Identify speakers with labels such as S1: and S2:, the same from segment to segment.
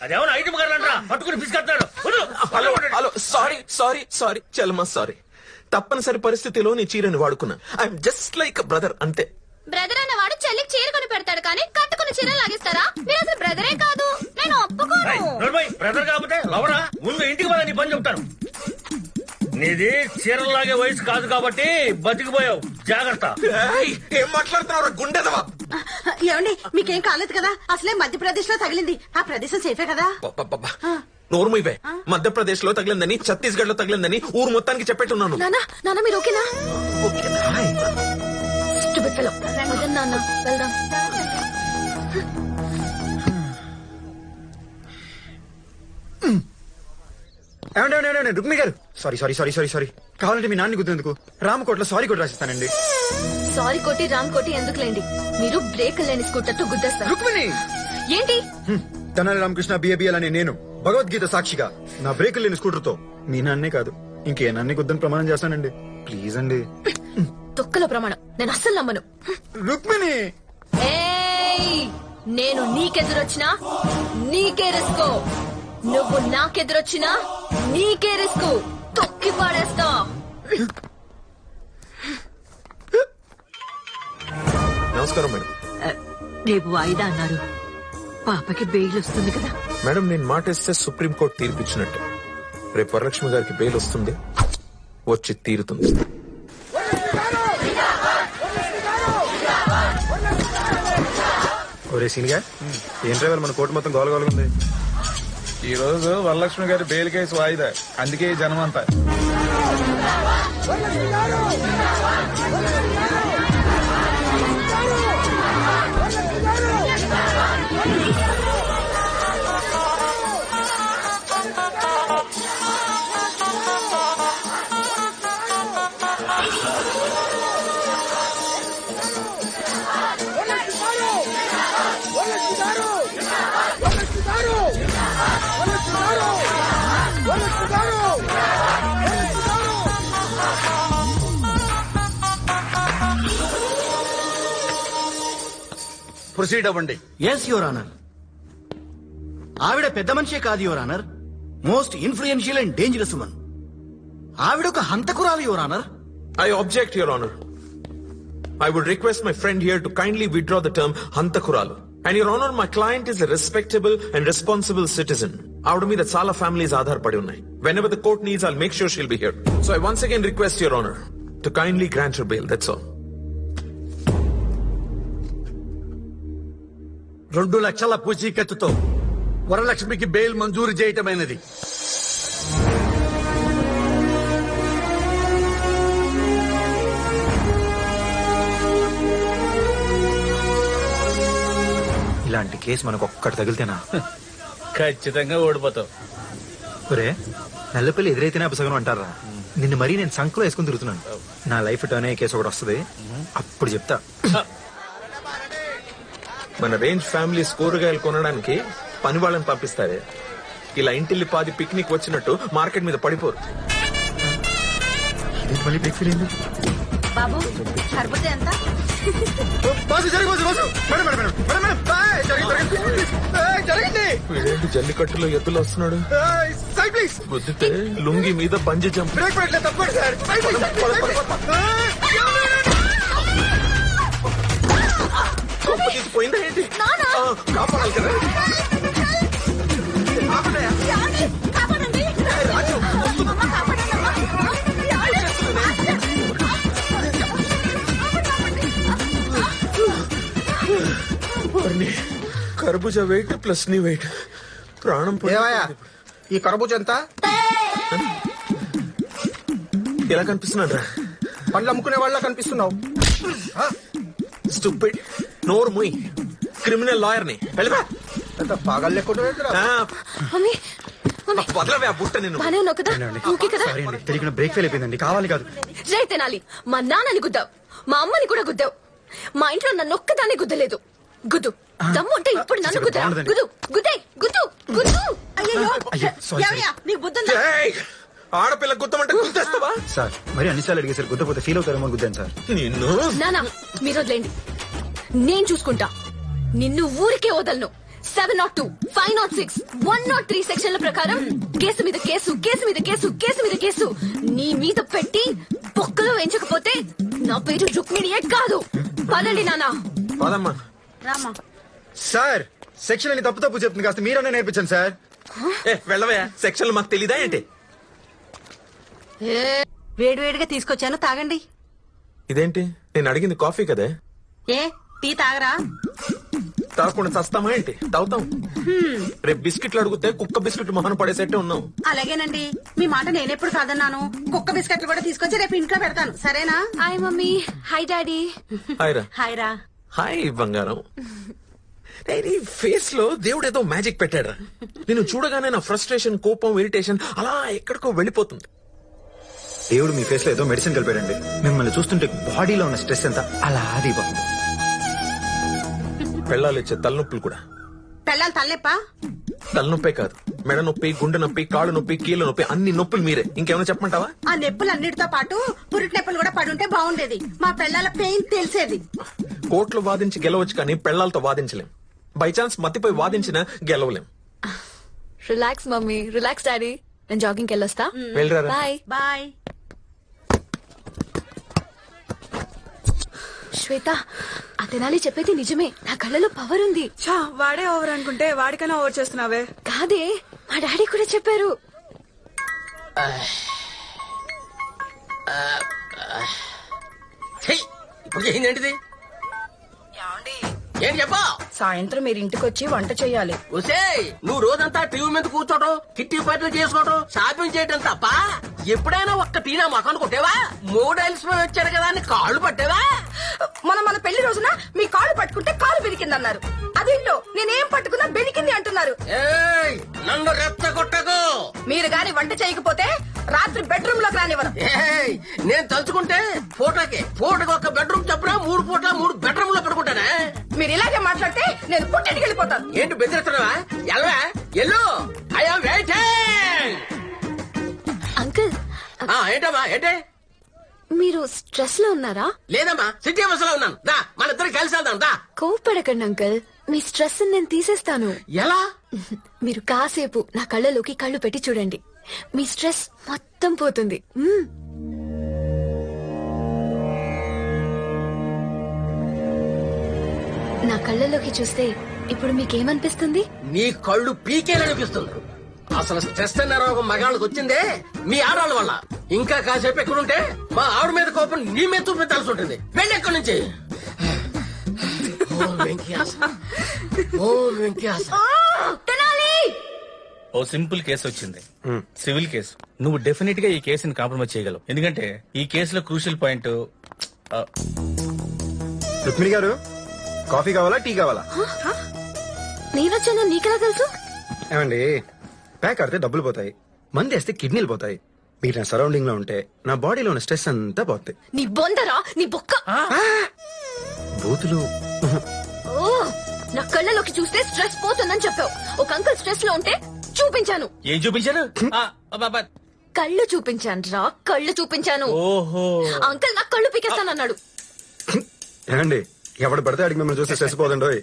S1: అదేమన్నా ఐటమ్ కావాలంటరా పట్టుకుని పిసుకొస్తాడు.
S2: హలో సారీ సారీ సారీ చలమా సారీ. తప్పనిసరి పరిస్థితిలో నీ చీరని వాడుకున్నా. ఐఎమ్ జస్ట్ లైక్ బ్రదర్ అంతే.
S3: బ్రదర్ అన్నవాడు చెల్లికి చీర కొని పెడతాడు కానీ కట్టుకుని చీర లాగిస్తారా? మీరు అసలు బ్రదరే కాదు, నేను ఒప్పుకోను.
S1: బ్రదర్ కాకపోతే లవరా? ముందు ఇంటికి పద, నీ పని చెప్తాను. నీది చీరలాగే వయసు కాదు కాబట్టి బతికిపోయావు, జాగ్రత్త.
S2: ఏం మాట్లాడుతున్నావు గుండెదవా?
S4: ఏమండి మీకేం కాలేదు కదా? అసలే మధ్యప్రదేశ్ లో తగిలింది. ఆ ప్రదేశం సేఫే కదా?
S2: నోర్ముయివే. మధ్యప్రదేశ్ లో తగిలిందని, ఛత్తీస్గఢ్ లో తగిలిందని ఊరు మొత్తానికి చెప్పేట్టున్నాను.
S3: నాన్న మీరు ఓకేనా? నాన్న వెళ్దాం.
S5: ఏమండి రుక్మి గారు, sorry sorry sorry sorry sorry. కావాలంటే మీ నాన్న గుర్తెందుకు రామకోట్లో సారీ కూడా రాసిస్తానండి.
S3: సారీ కోటి రామ్ కోటి ఎందుకులేండి, మీరు బ్రేక్ లేని స్కూటర్ తో గుద్దేస్తారు.
S5: రుక్మిణి
S3: ఏంటి?
S5: తెనాలి రామకృష్ణ బిఏబిఎల్ అని నేను భగవద్గీత సాక్షిగా నా బ్రేక్ లేని స్కూటర్ తో మీ నాన్నే కాదు ఇంకే నాన్నే గుద్దని ప్రమాణం చేస్తానండి. ప్లీజ్ అండి.
S3: తొక్కల ప్రమాణం నేను అస్సలు నమ్మను.
S5: రుక్మిణి
S3: నేను నీకెదురొచ్చినా నీకే రిస్కో, నువ్వు నాకెదురొచ్చినా నీకే రిస్క్. తొక్కి పాడేస్తా.
S2: నమస్కారం మేడం.
S6: రేపు వాయిదా అన్నారు, పాపకి బెయిల్ వస్తుంది కదా
S2: మేడం. నేను మాట ఇస్తే సుప్రీంకోర్టు తీర్పిచ్చినట్టు రేపు వరలక్ష్మి గారికి బెయిల్ వస్తుంది, వచ్చి తీరుతుంది.
S5: ఒరే సీనిగా ఏంట్రా మన కోర్టు మొత్తం గోలగోలుగా ఉంది.
S7: ఈ రోజు వరలక్ష్మి గారి బెయిల్ కేసు వాయిదా, అందుకే జనం అంతా.
S8: ప్రొసీడ్ అవ్వండి.
S9: Yes your honour. ఆవిడ పెద్ద మనిషే కాదు your honour, most influential and dangerous woman. ఆవిడ ఒక హంతకురాలు your honour.
S2: I object, Your Honor. I would request my friend here to kindly withdraw the term Hantakuralu. And Your Honor, my client is a respectable and responsible citizen. Avada meeda chaala families aadharpadi unnai. Whenever the court needs, I'll make sure she'll be here. So I once again request, Your Honor, to kindly grant her bail. That's all.
S8: 2 లక్షల పూచీకత్తుతో వరలక్ష్మికి bail మంజూరు చేయటమైనది.
S5: ఇలాంటి case మనకు ఒక్కటి తగిలితేనా
S1: ఖచ్చితంగా ఓడిపోతావు.
S5: ఒరే నల్లపల్లి ఎదురైతేనే అపసగనం అంటారా? నిన్ను మరీ నేను సంకలో వేసుకుని తిరుగుతున్నాను. నా లైఫ్ టర్న్ అయ్యే కేసు ఒకటి వస్తుంది, అప్పుడు చెప్తా.
S2: మన రేంజ్ ఫ్యామిలీస్ కూరగాయలు కొనడానికి పని వాళ్ళని పంపిస్తారే, ఇలా ఇంటిల్లి పాది పిక్నిక్ వచ్చినట్టు మార్కెట్ మీద పడిపోరు.
S5: మళ్ళీ బ్రేక్ ఫీల్ అయింది.
S4: బాబు సరిపోతే ఎంత?
S2: వీడేంటి జల్లికట్టులో ఎద్దులు వస్తున్నాడు? బుద్ధితే లుంగి మీద బంజి జంప్. పోయిందా ఏంటి? కాపాడాలి కదా. కర్బూజా వెయిట్ ప్లస్ నీ వెయిట్ ప్రాణం.
S9: ఈ కర్బూజ ఎంత?
S2: ఎలా కనిపిస్తున్నాడు?
S9: పళ్ళు అమ్ముకునే వాళ్ళ కనిపిస్తున్నావు.
S2: స్టూపిడ్. నోరు మూయ్. క్రిమినల్ లాయర్ ని.
S9: పాగల్
S2: వదలవే ఆ బుట్ట. నేను
S5: తెలియకుండా బ్రేక్ ఫెయిల్ అయిపోయిందండి. కావాలి కాదు
S3: రే తెనాలి, మా నాన్నని గుద్దావు, మా అమ్మని కూడా గుద్దావు, మా ఇంట్లో నన్ను ఒక్కదాన్ని గుద్దలేదు. గుద్దు దమ్ముంటే ఇప్పుడు నన్ను గుద్దు. గుద్దు గుద్దే గుద్దు గుద్దు.
S4: అయ్యో నీకు బుద్ధి
S2: ఆడపిల్ల గుత్తమంటే గుర్తేస్తావా?
S5: సార్ మరి అన్నిసార్లు అడిగేసారు గుద్దపోతే ఫీల్ అవుతారేమో గుద్దాను సార్.
S2: నిన్ను
S3: నానా మీరు వదిలేండి, నేను చూసుకుంటా. నిన్ను ఊరికే వదలను. 702, 506, 103 సెక్షన్ల ప్రకారం కేసు మీద కేసు, కేసు మీద కేసు, కేసు మీద కేసు నీ మీద పెట్టి బొక్కలో వేయించకపోతే నా పేరు రుక్మిణియే కాదు. పదండి నానా.
S2: పదమ్మా.
S4: రామా.
S5: సార్ సెక్షన్ అని తప్పు తప్పు చెప్తుంది, కాస్త మీరన్నా నేర్పించండి సార్.
S2: వెళ్ళవయ్యా, సెక్షన్లు మాకు తెలీదా ఏంటి?
S4: వేడివేడిగా తీసుకొచ్చాను, తాగండి.
S2: ఇదేంటి, నేను అడిగింది కాఫీ కదే.
S4: ఏ టీ తాగరా?
S2: తాగకుండా చస్తామా ఏంటి? తాగుతాం. రేపు బిస్కెట్లు అడిగితే కుక్క బిస్కెట్ మొహన పడేసేట్టే ఉన్నాం.
S4: అలాగేనండి, మీ మాట నేనెప్పుడు కాదన్నాను. కుక్క బిస్కెట్లు కూడా తీసుకొచ్చి రేపు ఇంట్లో పెడతాను, సరేనా?
S3: Hi mummy. Hi daddy.
S2: Hi రా.
S4: హాయ్ రా.
S2: హాయ్ బంగారం. నీ ఫేస్ లో దేవుడు ఏదో మ్యాజిక్ పెట్టాడు. నేను చూడగానే నా ఫ్రస్ట్రేషన్, కోపం, ఇరిటేషన్ అలా ఎక్కడికో వెళ్ళిపోతుంది.
S5: దేవుడు మీ ఫేస్ లో ఏదో మెడిసిన్ కలిపాడండి. మిమ్మల్ని చూస్తుంటే బాడీలో ఉన్న స్ట్రెస్ అంతా అలా దిగిపోతుంది.
S2: పెళ్ళాలు ఇచ్చే తలనొప్పులు కూడా.
S4: పెళ్ళాలి తల్లెప్ప?
S2: తలనొప్పే కాదు, మెడ నొప్పి, గుండె నొప్పి, కాళ్ళు నొప్పి, కీళ్ళ నొప్పి, అన్ని నొప్పులు మీరే. ఇంకేమైనా చెప్పమంటావా?
S4: ఆ నొప్పులన్నిటితో పాటు పురిటి నొప్పులు కూడా పడుంటే బాగుండేది. మా పెళ్ళాల పెయిన్ తెలిసేది.
S2: కోర్టులో వాదించి గెలవచ్చు కానీ పెళ్ళాలతో వాదించలేం. బై ఛాన్స్ మత్తిపోయి వాదించినా గెలవలేం.
S3: Relax mummy, relax daddy. నేను జాగింగ్కి వెళ్ళొస్తా.
S2: వెళ్ళరా.
S3: బాయ్.
S4: బాయ్.
S3: శ్వేత, ఆ తెనాలి చెప్పేది నిజమే. నా కళ్ళలో పవర్ ఉంది.
S10: వాడే ఓవర్ అనుకుంటే వాడికైనా ఓవర్ చేస్తున్నావే.
S3: కాదే, మా డాడీ కూడా చెప్పారు.
S1: ఇప్పుడు ఏంటిది? ఏం చెప్పా?
S10: సాయంత్రం మీరు ఇంటికి వచ్చి వంట చేయాలి.
S1: ఒసే, నువ్వు రోజంతా టీవీ మీద కూర్చోటం, కిట్టి పార్టీలు చేసుకోవటం, షాపింగ్ చేయటం తప్ప ఎప్పుడైనా ఒక్క టీనా మొఖాన్ని కొట్టేవా? 3 అలసిపోయి వచ్చారు కదా అని కాళ్ళు పట్టేవా?
S10: మన పెళ్లి రోజున మీ కాళ్ళు పట్టుకుంటే కాలు బెనికిందన్నారు. అదేంటో నేనేం పట్టుకున్నా బెనికింది అంటున్నారు.
S1: ఏయ్, నన్ను రెచ్చగొట్టకు.
S10: మీరు గాని వంట చేయకపోతే రాత్రి బెడ్రూమ్ లోకి రానివ్వరు.
S1: ఏయ్, నేను తలుచుకుంటే ఫోటోకి ఒక బెడ్రూమ్ చప్పున 3 పూట్ల 3 బెడ్రూమ్ లో పడుకుంటానే.
S10: మీరు ఇలాగే మాట్లాడితే నేను పుట్టింటికి వెళ్ళిపోతాను.
S1: ఏంటి బెదిరిస్తున్నావా? ఎల్వా ఎల్లు, ఐఎమ్ వెయిటింగ్.
S3: అంకుల్,
S1: ఏంటమ్మా? ఏంటి?
S3: మీరు స్ట్రెస్ లో ఉన్నారా?
S1: లేదమ్మా, సిటీ బస్ లో ఉన్నాను. దా, మన ఇద్దరు కలిసి వెళ్దాం. దా.
S3: కోప్పడకండి అంకుల్, మీ స్ట్రెస్ నేను తీసేస్తాను.
S1: ఎలా?
S3: మీరు కాసేపు నా కళ్ళలోకి కళ్ళు పెట్టి చూడండి, మీ స్ట్రెస్ మొత్తం పోతుంది. నా కళ్ళలోకి చూస్తే ఇప్పుడు మీకేమనిపిస్తుంది?
S1: నీ కళ్ళు పీకేలనిపిస్తుంది. అసలు స్ట్రెస్ అన్న రోగం మగాళ్ళకి వచ్చిందే మీ ఆడవాళ్ళ వల్ల. ఇంకా కాసేపు ఎక్కడుంటే మా ఆవిడ మీద కోపం నీ మీద చూపించాల్సి ఉంటుంది. వెళ్ళి ఎక్కడి నుంచి.
S7: ఓ సింపుల్ కేసు వచ్చింది, సివిల్ కేసు. నువ్వు డెఫినెట్ గా ఈ కేసుని కాంప్రమైజ్ చేయగలవు. ఎందుకంటే ఈ కేసులో క్రూషియల్ పాయింట్.
S5: రుక్మిణి గారు, కాఫీ కావాలా, టీ కావాలా?
S3: నేనొచ్చాను నీకెలా తెలుసు?
S5: ఏమండి, ప్యాక్ ఆడితే డబ్బులు పోతాయి, మంది వేస్తే కిడ్నీలు పోతాయి. మీరు నా సరౌండింగ్ లో ఉంటే నా బాడీలో ఉన్న స్ట్రెస్ అంతా పోతాయి.
S3: నీ బొందరా, నీ బొక్క.
S5: బూతులు.
S3: ఓ, నా కళ్ళలోకి చూస్తే స్ట్రెస్ పోతుందని చెప్పావు. ఒక అంకుల్ స్ట్రెస్ లో ఉంటే చూపించాను.
S7: ఏం చూపించారు?
S3: కళ్ళు చూపించాను రా, కళ్ళు చూపించాను.
S7: ఓహో,
S3: అంకుల్ నా కళ్ళు పీకేస్తానన్నాడు.
S5: ఏమండి, ఎవడు పడితే అడిగి మిమ్మల్ని చూస్తే స్ట్రెస్ పోదండి.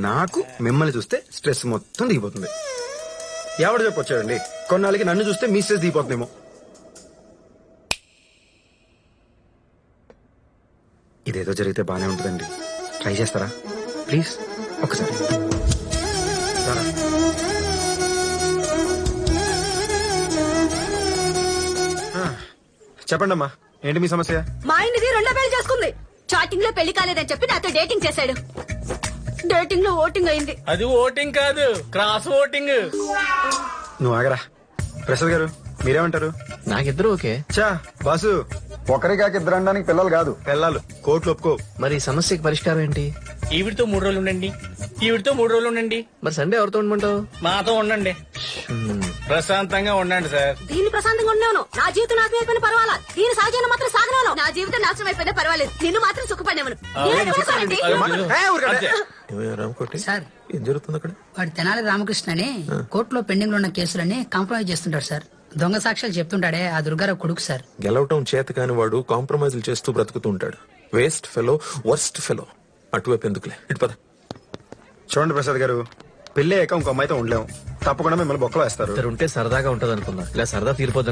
S5: నాకు మిమ్మల్ని చూస్తే స్ట్రెస్ మొత్తం దిగిపోతుంది. ఎవడు చెప్పొచ్చాడండి, కొన్నాళ్ళకి నన్ను చూస్తే మీ స్ట్రెస్ దిగిపోతుందేమో. ఇదేదో జరిగితే బానే ఉంటుందండి. ట్రై చేస్తారా ప్లీజ్? ఒకసారి చెప్పండి అమ్మా, ఏంటి మీ సమస్య?
S3: మా ఆయనది 2 పెళ్లి చేసుకుంది. చాటింగ్ లో పెళ్లి కాలేదని చెప్పి నాతో డేటింగ్ చేశాడు. డేటింగ్ లో ఓటింగ్ అయింది.
S7: అది ఓటింగ్ కాదు, క్రాస్ ఓటింగ్.
S5: నువ్వు ఆగరా. ప్రసాద్ గారు మీరేమంటారు?
S9: నాకిద్దరు ఓకే.
S5: చా బాసు, ఒకరి కాక ఇద్దరు అనడానికి పిల్లలు కాదు, పిల్లలు. కోర్టులు ఒప్పుకో.
S9: మరి సమస్యకి పరిష్కారం ఏంటి?
S7: ఈవిడితో 3 రోజులు ఉండండి, ఈవిడితో 3 రోజులు ఉండండి.
S9: మరి సండే ఎవరితో ఉండమంటావు?
S7: మాతో ఉండండి, ప్రశాంతంగా ఉండండి సార్.
S3: దీన్ని ప్రశాంతంగా ఉన్నాను. నా జీవితం నాశనం అయిపోయినా పర్వాలేదు, దీని సహజంగా మాత్రం సాగనాను. నా జీవితం నాశనం అయిపోయినా పర్వాలేదు, నిన్ను మాత్రం సుఖపడినవను.
S2: సార్, ఏం జరుగుతుంది అక్కడ?
S11: వాడు తెనాలి రామకృష్ణ అని కోర్టులో పెండింగ్ లో ఉన్న కేసులని కాంప్రమైజ్ చేస్తుంటాడు సార్.
S4: దొంగ సాక్ష్యాలు చెప్తుంటాడే ఆ దుర్గారావు కొడుకు సార్.
S2: గెలవటం చేత కాని వాడు కాంప్రమైజులు చేస్తూ బ్రతుకుతూ ఉంటాడు. Waste fellow, worst fellow. అటువైపు ఎందుకులే, ఇటు పద.
S5: చూడండి ప్రసాద్ గారు, పెళ్లి అయ్యాక ఇంకో అమ్మాయితో ఉండలేము. తప్పకుండా మిమ్మల్ని బొక్కలో వేస్తారు.
S11: ఉంటే సరదాగా ఉంటది అనుకున్నా, ఇలా సరదా తీరిపోద్ది